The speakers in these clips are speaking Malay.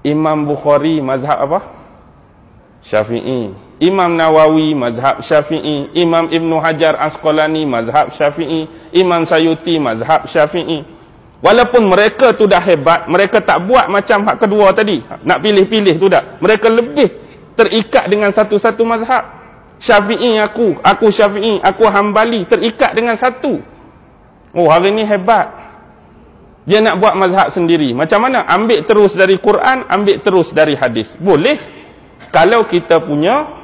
Imam Bukhari mazhab apa? Syafi'i. Imam Nawawi mazhab Syafi'i. Imam Ibn Hajar Asqalani mazhab Syafi'i. Imam Sayuti mazhab Syafi'i. Walaupun mereka tu dah hebat, mereka tak buat macam hak kedua tadi, nak pilih-pilih tu dah. Mereka lebih terikat dengan satu-satu mazhab. Syafi'i aku Syafi'i, aku Hambali, terikat dengan satu. Oh, hari ni hebat. Dia nak buat mazhab sendiri. Macam mana? Ambil terus dari Quran, ambil terus dari hadis. Boleh kalau kita punya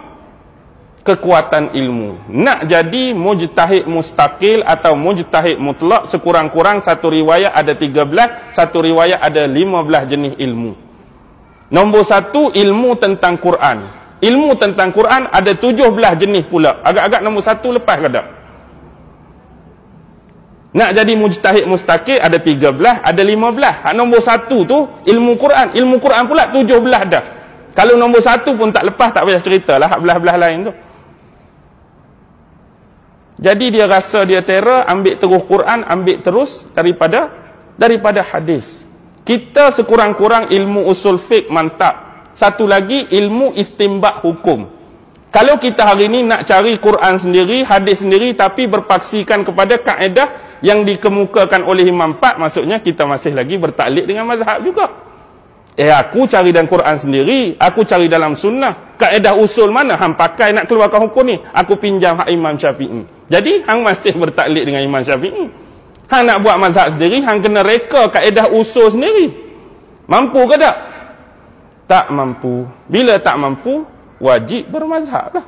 kekuatan ilmu. Nak jadi mujtahid mustaqil atau mujtahid mutlak, sekurang-kurang satu riwayat ada 13, satu riwayat ada 15 jenis ilmu. Nombor satu, ilmu tentang Quran. Ilmu tentang Quran ada 17 jenis pula. Agak-agak nombor satu lepas ke tak? Nak jadi mujtahid mustaqil ada 13, ada 15. Nombor satu tu ilmu Quran. Ilmu Quran pula 17 dah. Kalau nombor satu pun tak lepas, tak payah cerita lah belah-belah lain tu. Jadi dia rasa dia terror, ambil terus Quran, ambil terus daripada hadis. Kita sekurang-kurang ilmu usul fiqh mantap. Satu lagi ilmu istinbat hukum. Kalau kita hari ini nak cari Quran sendiri, hadis sendiri, tapi berpaksikan kepada kaedah yang dikemukakan oleh Imam 4, maksudnya kita masih lagi bertaklid dengan mazhab juga. Aku cari dalam Quran sendiri, aku cari dalam sunnah. Kaedah usul mana hang pakai nak keluarkan hukum ni? Aku pinjam hak Imam Syafi'i. Jadi hang masih bertaklid dengan Imam Syafi'i. Hang nak buat mazhab sendiri, hang kena reka kaedah usul sendiri. Mampu ke tak? Tak mampu. Bila tak mampu, wajib bermazhab lah.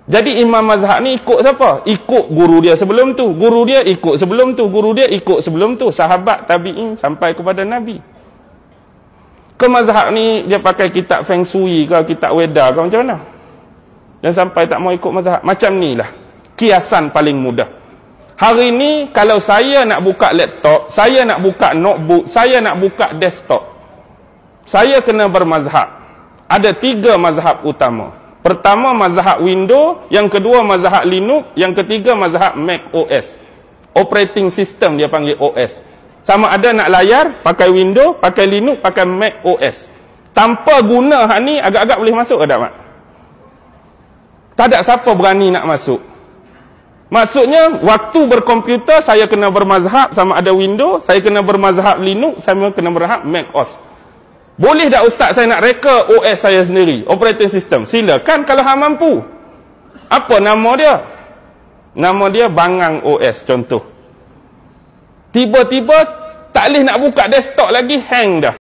Jadi imam mazhab ni ikut siapa? Ikut guru dia sebelum tu. Guru dia ikut sebelum tu. Guru dia ikut sebelum tu. Sahabat, tabi'in sampai kepada Nabi. Ke mazhab ni dia pakai kitab Feng Shui ke, kitab Weda ke, macam mana? Dan sampai tak mau ikut mazhab. Macam ni lah. Kiasan paling mudah. Hari ni kalau saya nak buka laptop, saya nak buka notebook, saya nak buka desktop, saya kena bermazhab. Ada 3 mazhab utama. Pertama mazhab Windows, yang kedua mazhab Linux, yang ketiga mazhab Mac OS. Operating system dia panggil OS. Sama ada nak layar pakai Windows, pakai Linux, pakai Mac OS. Tanpa guna hak ni agak-agak boleh masuk ke tak, Mak? Tak ada siapa berani nak masuk. Maksudnya waktu berkomputer saya kena bermazhab, sama ada Windows, saya kena bermazhab Linux, saya kena bermazhab Mac OS. Boleh tak ustaz saya nak reka OS saya sendiri, operating system? Silakan kalau hang mampu. Apa nama dia? Nama dia Bangang OS contoh. Tiba-tiba tak boleh nak buka desktop lagi, hang dah.